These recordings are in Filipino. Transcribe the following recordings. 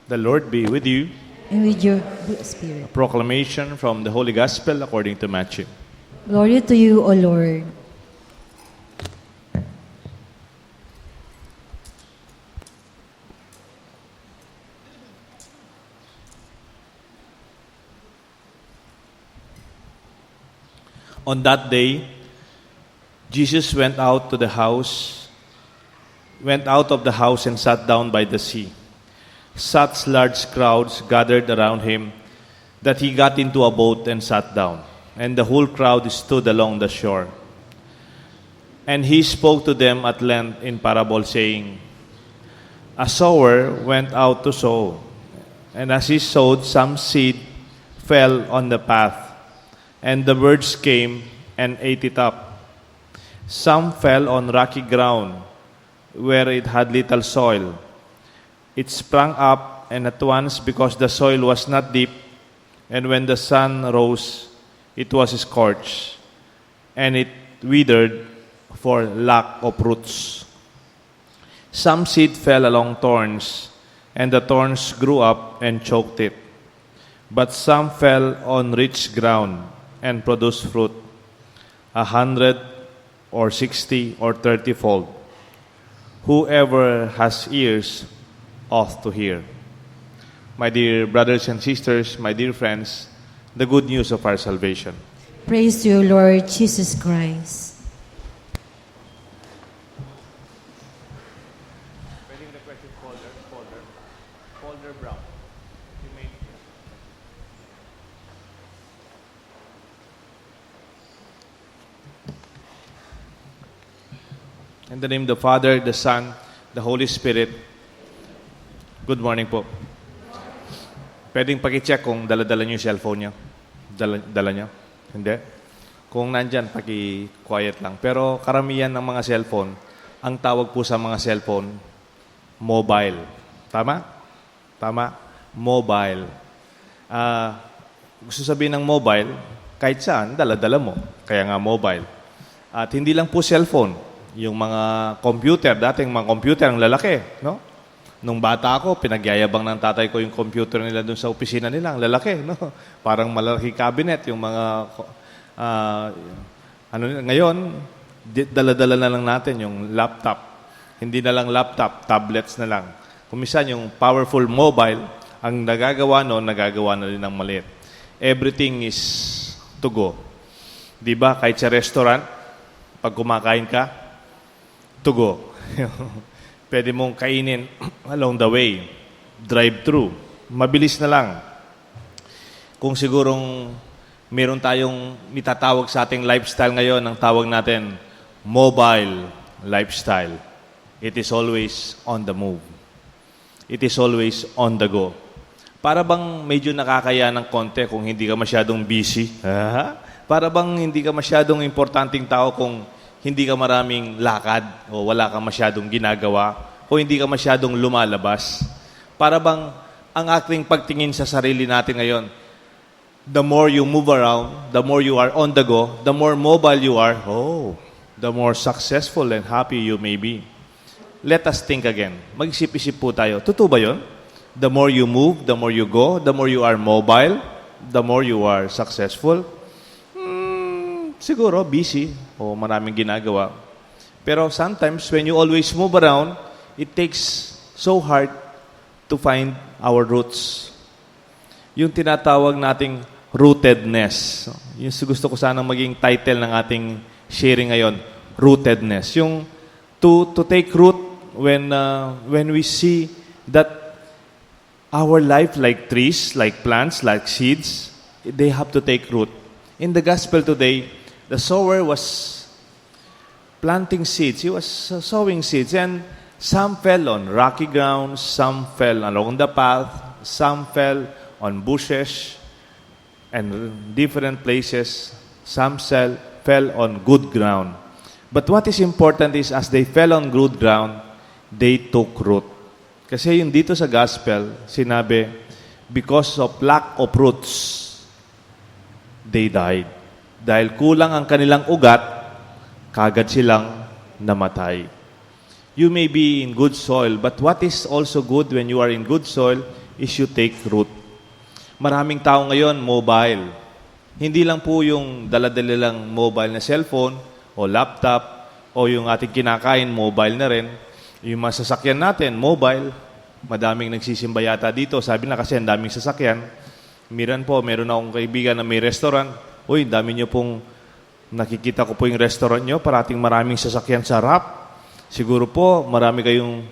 The Lord be with you. and with your spirit. Proclamation from the Holy Gospel according to Matthew. Glory to you, O Lord. On that day, Jesus went out of the house and sat down by the sea. Such large crowds gathered around him that he got into a boat and sat down, and the whole crowd stood along the shore. And he spoke to them at length in parable, saying, A sower went out to sow, and as he sowed, some seed fell on the path, and the birds came and ate it up. Some fell on rocky ground, where it had little soil. It sprang up, and at once, because the soil was not deep, and when the sun rose, it was scorched, and it withered for lack of roots. Some seed fell along thorns, and the thorns grew up and choked it. But some fell on rich ground and produced fruit, 100 or 60 or 30-fold. Whoever has ears ought to hear. My dear brothers and sisters, my dear friends, the good news of our salvation. Praise to you, Lord Jesus Christ. Folder brown. In the name of the Father, the Son, the Holy Spirit. Good morning po. Pwedeng paki-check kung dala-dala niyo yung cellphone niyo. Dala niyo? Hindi? Kung nandyan, paki-quiet lang. Pero karamihan ng mga cellphone, ang tawag po sa mga cellphone, mobile. Tama? Tama? Mobile. Gusto sabihin ng mobile, kahit saan, dala-dala mo. Kaya nga mobile. At hindi lang po cellphone. Yung mga computer, dating mga computer ang lalaki, no? Nung bata ako, pinagyayabang ng tatay ko yung computer nila doon sa opisina nila, ang lalaki, no? Parang malaki cabinet, yung mga, ngayon, dala-dala na lang natin yung laptop. Hindi na lang laptop, tablets na lang. Kumisan yung powerful mobile, ang nagagawa noon, nagagawa na rin ng maliit. Everything is to go. Di ba? Kahit sa restaurant, pag kumakain ka, to go. Pwede mong kainin along the way. Drive-thru. Mabilis na lang. Kung sigurong meron tayong itatawag sa ating lifestyle ngayon, ang tawag natin, mobile lifestyle. It is always on the move. It is always on the go. Para bang medyo nakakaya ng konti kung hindi ka masyadong busy? Para bang hindi ka masyadong importanteng tao kung hindi ka maraming lakad o wala ka masyadong ginagawa o hindi ka masyadong lumalabas. Para bang ang ating pagtingin sa sarili natin ngayon, the more you move around, the more you are on the go, the more mobile you are, the more successful and happy you may be. Let us think again. Mag-isip-isip po tayo. Totoo ba yun? The more you move, the more you go, the more you are mobile, the more you are successful. Siguro, busy o maraming ginagawa. Pero sometimes, when you always move around, it takes so hard to find our roots. Yung tinatawag nating rootedness. Yung gusto ko sanang maging title ng ating sharing ngayon, rootedness. Yung to take root when we see that our life, like trees, like plants, like seeds, they have to take root. In the gospel today, the sower was planting seeds. He was sowing seeds. And some fell on rocky ground, some fell along the path, some fell on bushes and different places. Some fell on good ground. But what is important is as they fell on good ground, they took root. Kasi yung dito sa gospel, sinabi, because of lack of roots, they died. Dahil kulang ang kanilang ugat, kagad silang namatay. You may be in good soil, but what is also good when you are in good soil is you take root. Maraming tao ngayon, mobile. Hindi lang po yung dala-dala lang mobile na cellphone o laptop o yung ating kinakain, mobile na rin. Yung mga sasakyan natin, mobile. Madaming nagsisimba yata dito. Sabi na kasi ang daming sasakyan. Meron akong kaibigan na may restaurant. Uy, dami nyo pong nakikita ko po yung restaurant nyo. Parating maraming sasakyan sa rap. Siguro po, marami kayong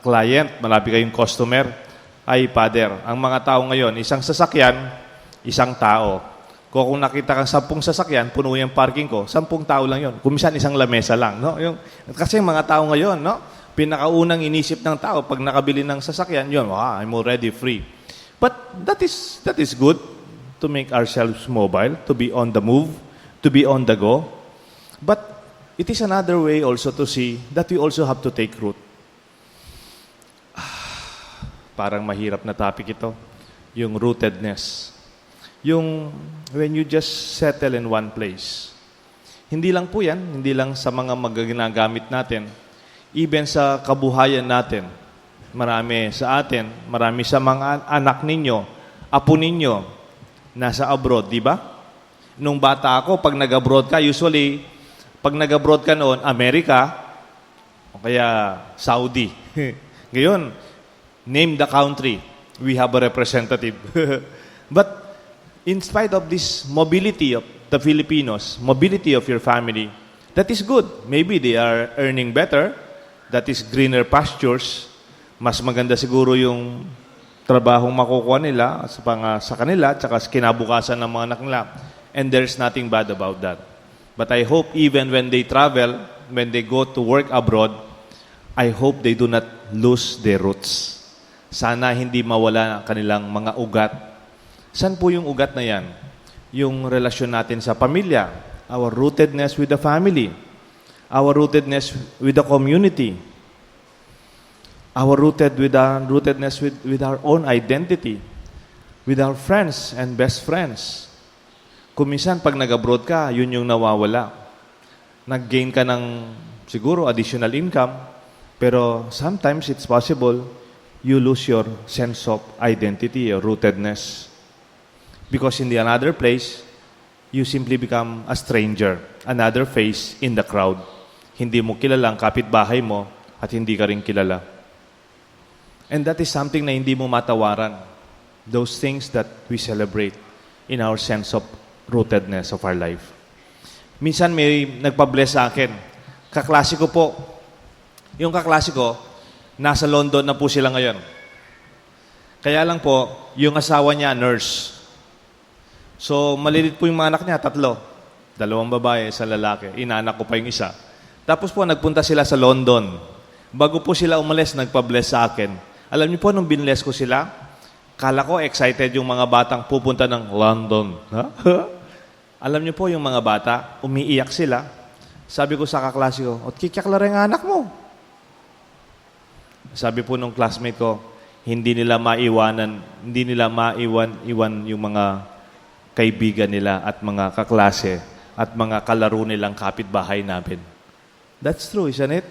client, marami kayong customer. Ay, Father, ang mga tao ngayon, isang sasakyan, isang tao. Kung nakita kang 10 sasakyan, puno yung parking ko, 10 tao lang yon. Kumisan isang lamesa lang. No? Kasi mga tao ngayon, no? Pinakaunang inisip ng tao, pag nakabili ng sasakyan, yun, I'm already free. But that is good to make ourselves mobile, to be on the move, to be on the go. But it is another way also to see that we also have to take root. Parang mahirap na topic ito. Yung rootedness. Yung when you just settle in one place. Hindi lang po yan, hindi lang sa mga ginagamit natin. Even sa kabuhayan natin. Marami sa atin, marami sa mga anak ninyo, apo ninyo, nasa abroad, di ba? Nung bata ako, pag nag-abroad ka, usually, pag nag-abroad ka noon, Amerika, o kaya Saudi. Ngayon, name the country. We have a representative. But in spite of this mobility of the Filipinos, mobility of your family, that is good. Maybe they are earning better. That is greener pastures. Mas maganda siguro yung trabahong makukuha nila sa kanila at sa kinabukasan ng mga anak nila. And there's nothing bad about that. But I hope even when they travel, when they go to work abroad, I hope they do not lose their roots. Sana hindi mawala ang kanilang mga ugat. Saan po yung ugat na yan? Yung relasyon natin sa pamilya, our rootedness with the family, our rootedness with the community, our rootedness with our own identity, with our friends and best friends. Kuminsan, pag nag-abroad ka, yun yung nawawala. Nag-gain ka ng siguro additional income, pero sometimes it's possible you lose your sense of identity or rootedness. Because in the another place, you simply become a stranger, another face in the crowd. Hindi mo kilala ang kapitbahay mo at hindi ka rin kilala. And that is something na hindi mo matawaran. Those things that we celebrate in our sense of rootedness of our life. Minsan may nagpa-bless sa akin. Kaklase ko po. Yung kaklase ko, nasa London na po sila ngayon. Kaya lang po, yung asawa niya, nurse. So, malilit po yung mga anak niya, 3. 2 babae, 1 lalaki. Inaanak ko pa yung isa. Tapos po, nagpunta sila sa London. Bago po sila umalis, nagpa-bless sa akin. Alam niyo po, nung binless ko sila, kala ko excited yung mga batang pupunta ng London. Ha? Alam niyo po, yung mga bata, umiiyak sila. Sabi ko sa kaklase ko, kikyak la rin ang anak mo. Sabi po nung classmate ko, hindi nila maiwan yung mga kaibigan nila at mga kaklase at mga kalaro nilang kapitbahay namin. That's true, isn't it?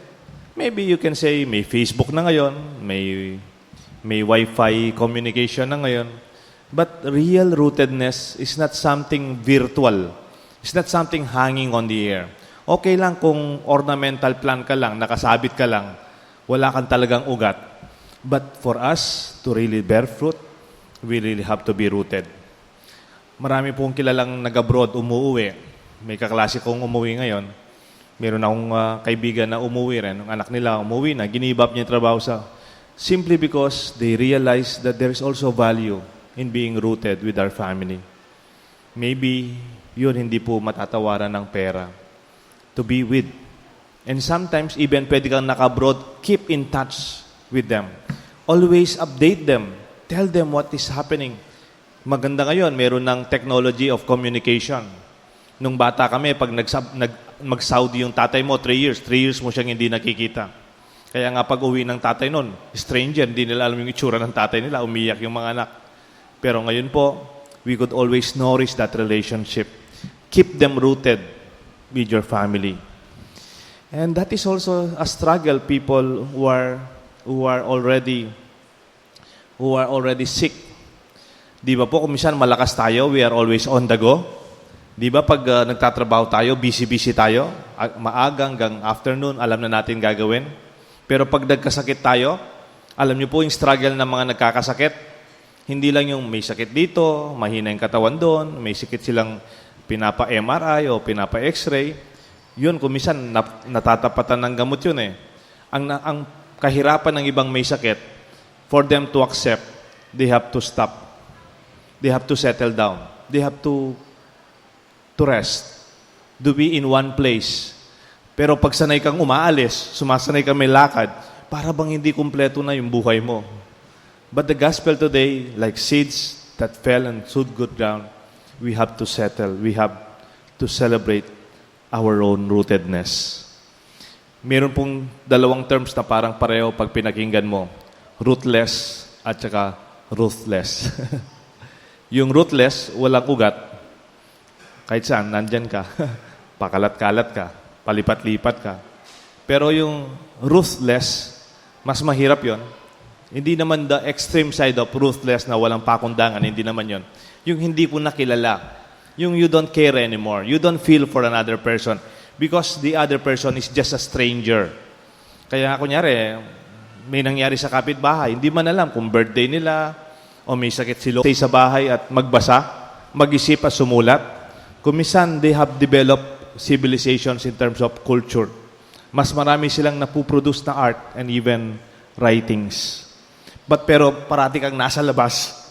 Maybe you can say may Facebook na ngayon, may Wi-Fi communication na ngayon, but real rootedness is not something virtual. It's not something hanging on the air. Okay lang kung ornamental plant ka lang, nakasabit ka lang, wala kang talagang ugat. But for us to really bear fruit, we really have to be rooted. Marami pong kilalang nag-abroad, umuwi. May kaklase kong umuwi ngayon. Meron akong kaibigan na umuwi rin. Ang anak nila umuwi na, ginibap niya yung trabaho simply because they realize that there is also value in being rooted with our family. Maybe yun hindi po matatawaran ng pera. To be with. And sometimes, even pwede kang naka-abroad, keep in touch with them. Always update them. Tell them what is happening. Maganda ngayon, meron ng technology of communication. Nung bata kami, pag mag-Saudi yung tatay mo, 3 years. 3 years mo siyang hindi nakikita. Kaya nga pag uwi ng tatay nun, stranger, hindi nila alam yung itsura ng tatay nila, umiyak yung mga anak. Pero ngayon po, we could always nourish that relationship. Keep them rooted with your family. And that is also a struggle people who are who are already sick. Di ba po, kung minsan malakas tayo, we are always on the go. Di ba, pag nagtatrabaho tayo, busy-busy tayo, maaga hanggang afternoon, alam na natin gagawin. Pero pag nagkasakit tayo, alam niyo po yung struggle ng mga nagkakasakit. Hindi lang yung may sakit dito, mahina yung katawan doon, may sakit silang pinapa-MRI o pinapa-X-ray. Yun, kung minsan natatapatan ng gamot yun eh. Ang kahirapan ng ibang may sakit, for them to accept, they have to stop. They have to settle down. They have to rest. To be in one place. Pero pag sanay kang umaalis, sumasanay kang may lakad, para bang hindi kumpleto na yung buhay mo. But the gospel today, like seeds that fell and stood good ground, we have to settle. We have to celebrate our own rootedness. Meron pong dalawang terms na parang pareho pag pinakinggan mo. Rootless at saka ruthless. Yung rootless, walang ugat. Kahit saan, nandyan ka. Pakalat-kalat ka. Palipat-lipat ka. Pero yung ruthless, mas mahirap yon. Hindi naman the extreme side of ruthless na walang pakundangan. Hindi naman yon. Yung hindi po nakilala. Yung you don't care anymore. You don't feel for another person. Because the other person is just a stranger. Kaya kunyari, may nangyari sa kapitbahay. Hindi man alam kung birthday nila o may sakit si Lord. Stay sa bahay at magbasa, mag-isip at sumulat. Kumisan, they have developed civilizations in terms of culture. Mas marami silang napuproduce na art and even writings. Pero parati kang nasa labas,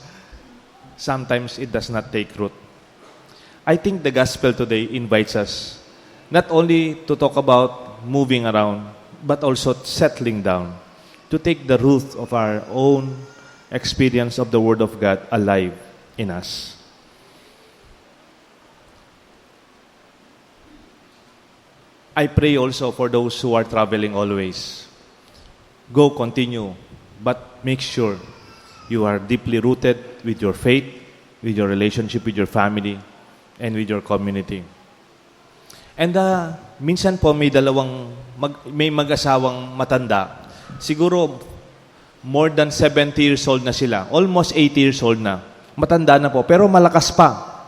sometimes it does not take root. I think the gospel today invites us not only to talk about moving around, but also settling down, to take the root of our own experience of the Word of God alive in us. I pray also for those who are traveling always. Go, continue, but make sure you are deeply rooted with your faith, with your relationship with your family, and with your community. And minsan po may may mag-asawang matanda. Siguro more than 70 years old na sila. Almost 80 years old na. Matanda na po, pero malakas pa.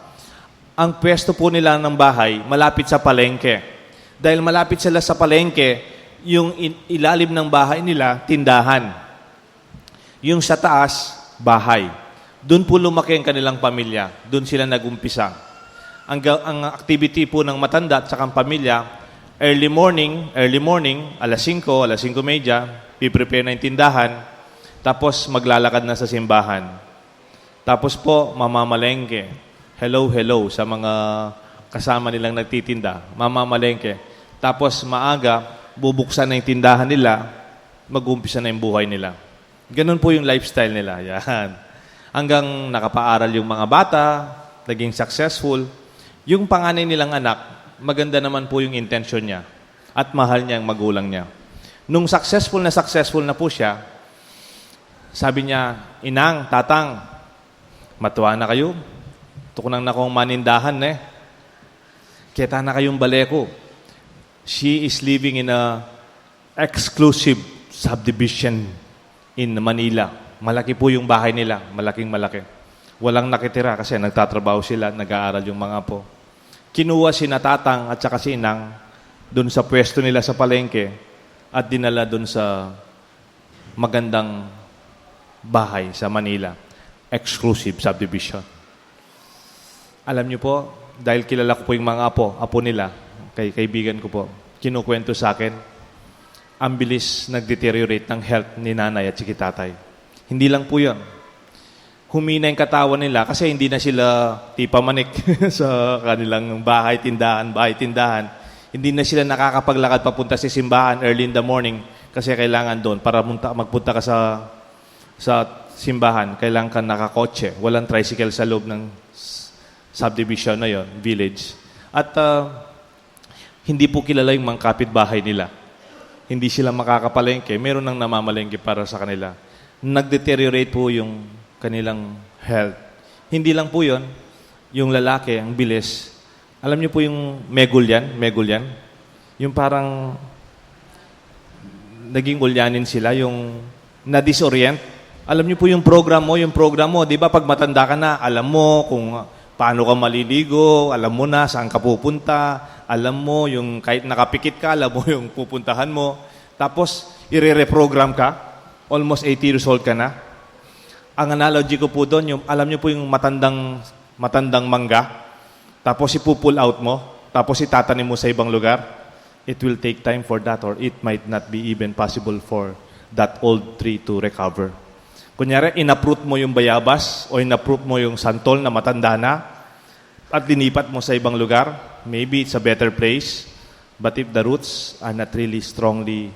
Ang pwesto po nila ng bahay, malapit sa palengke. Dahil malapit sila sa palengke, yung ilalim ng bahay nila, tindahan. Yung sa taas, bahay. Doon po lumaki ang kanilang pamilya. Doon sila nagumpisa. Ang activity po ng matanda at saka ang pamilya, early morning, alas 5, alas 5:30, piprepare na yung tindahan, tapos maglalakad na sa simbahan. Tapos po, mamamalengke. Hello sa mga kasama nilang nagtitinda. Mamamalengke. Tapos maaga, bubuksan na yung tindahan nila, mag-umpisa na yung buhay nila. Ganun po yung lifestyle nila. Yan. Hanggang nakapaaral yung mga bata, naging successful. Yung panganay nilang anak, maganda naman po yung intention niya at mahal niya ang magulang niya. Nung successful na po siya, sabi niya, Inang, Tatang, matuwa na kayo. Tukunang na kong manindahan Kita na kayong baleko. She is living in a exclusive subdivision in Manila. Malaki po yung bahay nila, malaking malaki. Walang nakitira kasi nagtatrabaho sila, nag-aaral yung mga apo. Kinuha si Tatang at saka si Inang doon sa pwesto nila sa palengke at dinala doon sa magandang bahay sa Manila. Exclusive subdivision. Alam niyo po, dahil kilala ko po yung mga apo nila, kaibigan ko po, kinukwento sa akin, ang bilis nag-deteriorate ng health ni nanay at si tatay. Hindi lang po yun. Humina yung katawan nila kasi hindi na sila tipamanik sa kanilang bahay-tindahan. Hindi na sila nakakapaglakad papunta sa simbahan early in the morning kasi kailangan doon para magpunta ka sa simbahan. Kailangan ka nakakotse. Walang tricycle sa loob ng subdivision na yon, village. At hindi po kilala yung mga kapitbahay nila. Hindi sila makakapalengke. Meron nang namamalengke para sa kanila. Nag-deteriorate po yung kanilang health. Hindi lang po yun, yung lalaki, ang bilis. Alam niyo po yung megulyan? Yung parang naging ulyanin sila, yung na-disorient. Alam niyo po yung program mo, di ba pag matanda ka na, alam mo kung paano ka maliligo, alam mo na saan ka pupunta, alam mo yung kahit nakapikit ka, alam mo yung pupuntahan mo. Tapos, ire-reprogram ka, almost 80 years old ka na. Ang analogy ko po doon, yung, alam niyo po yung matandang mangga, tapos ipupull out mo, tapos itatanim mo sa ibang lugar. It will take time for that, or it might not be even possible for that old tree to recover. Kunyari, inaprut mo yung bayabas o inaprut mo yung santol na matanda na at linipat mo sa ibang lugar, maybe it's a better place. But if the roots are not really strongly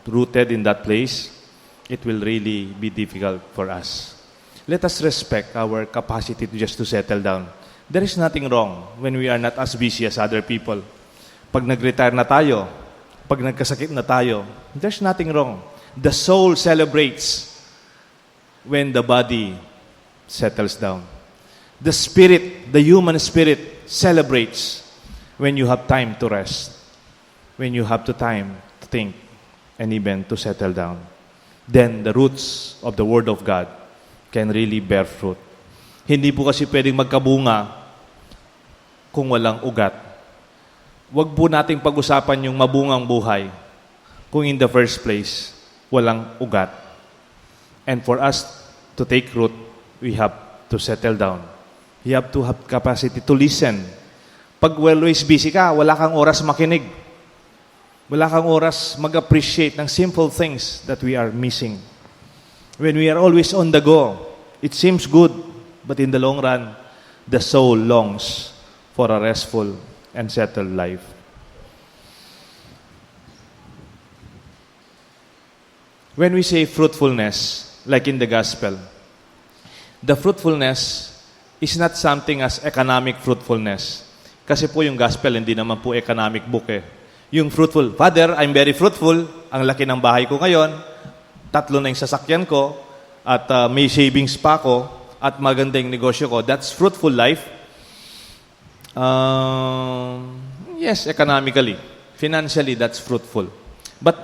rooted in that place, it will really be difficult for us. Let us respect our capacity to just to settle down. There is nothing wrong when we are not as busy as other people. Pag nag-retire na tayo, pag nagkasakit na tayo, there's nothing wrong. The soul celebrates when the body settles down. The spirit, the human spirit, celebrates when you have time to rest, when you have the time to think, and even to settle down. Then the roots of the Word of God can really bear fruit. Hindi po kasi pwedeng magkabunga kung walang ugat. Huwag po nating pag-usapan yung mabungang buhay kung in the first place, walang ugat. And for us to take root, we have to settle down. We have to have capacity to listen. Pag always busy ka, wala kang oras makinig. Wala kang oras mag-appreciate ng simple things that we are missing. When we are always on the go, it seems good, but in the long run, the soul longs for a restful and settled life. When we say fruitfulness, like in the gospel, the fruitfulness is not something as economic fruitfulness. Kasi po yung gospel, hindi naman po economic book eh. Yung fruitful, Father, I'm very fruitful. Ang laki ng bahay ko ngayon. 3 na yung sasakyan ko. At may savings pa ako. At maganda yung negosyo ko. That's fruitful life. Yes, economically. Financially, that's fruitful. But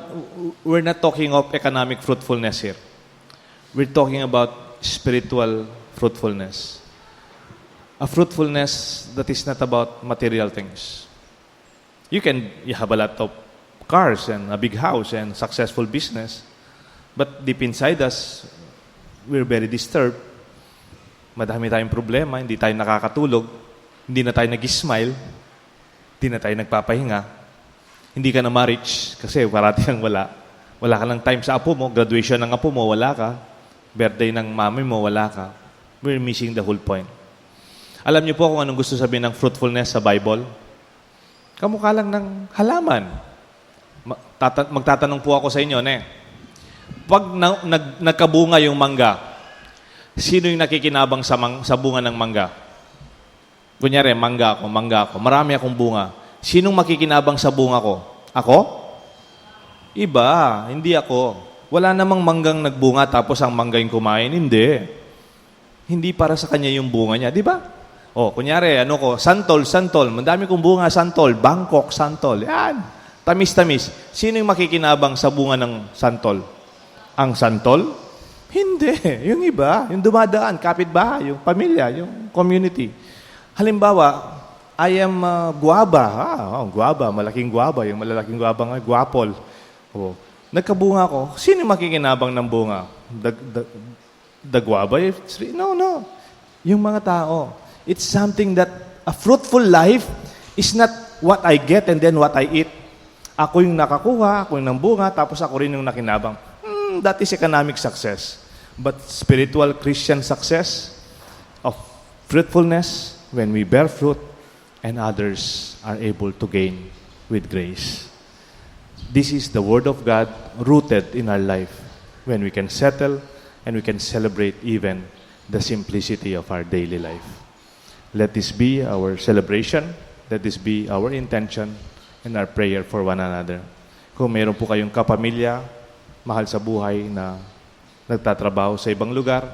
we're not talking of economic fruitfulness here. We're talking about spiritual fruitfulness. A fruitfulness that is not about material things. You have a lot of cars and a big house and successful business, but deep inside us, we're very disturbed. Madami tayong problema, hindi tayo nakakatulog, hindi na tayo nag-smile, hindi na tayo nagpapahinga, hindi ka na ma-reach kasi parati kang wala. Wala ka ng time sa apo mo, graduation ng apo mo, wala ka. Birthday ng mami mo, wala ka. We're missing the whole point. Alam niyo po kung anong gusto sabihin ng fruitfulness sa Bible? Kamukha lang ng halaman. Magtatanong po ako sa inyo, Pag nagkabunga yung mangga, sino yung nakikinabang sa bunga ng mangga? Kunyari, mangga ako. Marami akong bunga. Sinong makikinabang sa bunga ko? Ako? Iba, hindi ako. Wala namang manggang nagbunga tapos ang mangga yung kumain. Hindi. Hindi para sa kanya yung bunga niya. Di ba? Kunyari, santol. Madami kong bunga, santol. Bangkok, santol. Yan. Tamis-tamis. Sino yung makikinabang sa bunga ng santol? Ang santol? Hindi. Yung iba. Yung dumadaan, kapitbahay, yung pamilya, yung community. Halimbawa, I am guava. Guava. Malaking guava. Yung malalaking guava nga, guapol. Nagkabunga ko. Sino yung makikinabang ng bunga? The guava? No. Yung mga tao. It's something that a fruitful life is not what I get and then what I eat. Ako yung nakakuha, ako yung bunga, tapos ako rin yung nakinabang. That is economic success. But spiritual Christian success of fruitfulness, when we bear fruit and others are able to gain with grace. This is the Word of God rooted in our life when we can settle and we can celebrate even the simplicity of our daily life. Let this be our celebration. Let this be our intention and our prayer for one another. Kung meron po kayong kapamilya, mahal sa buhay na nagtatrabaho sa ibang lugar,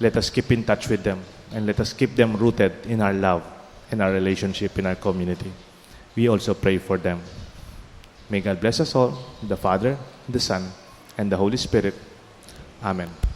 let us keep in touch with them and let us keep them rooted in our love, in our relationship, in our community. We also pray for them. May God bless us all, the Father, the Son, and the Holy Spirit. Amen.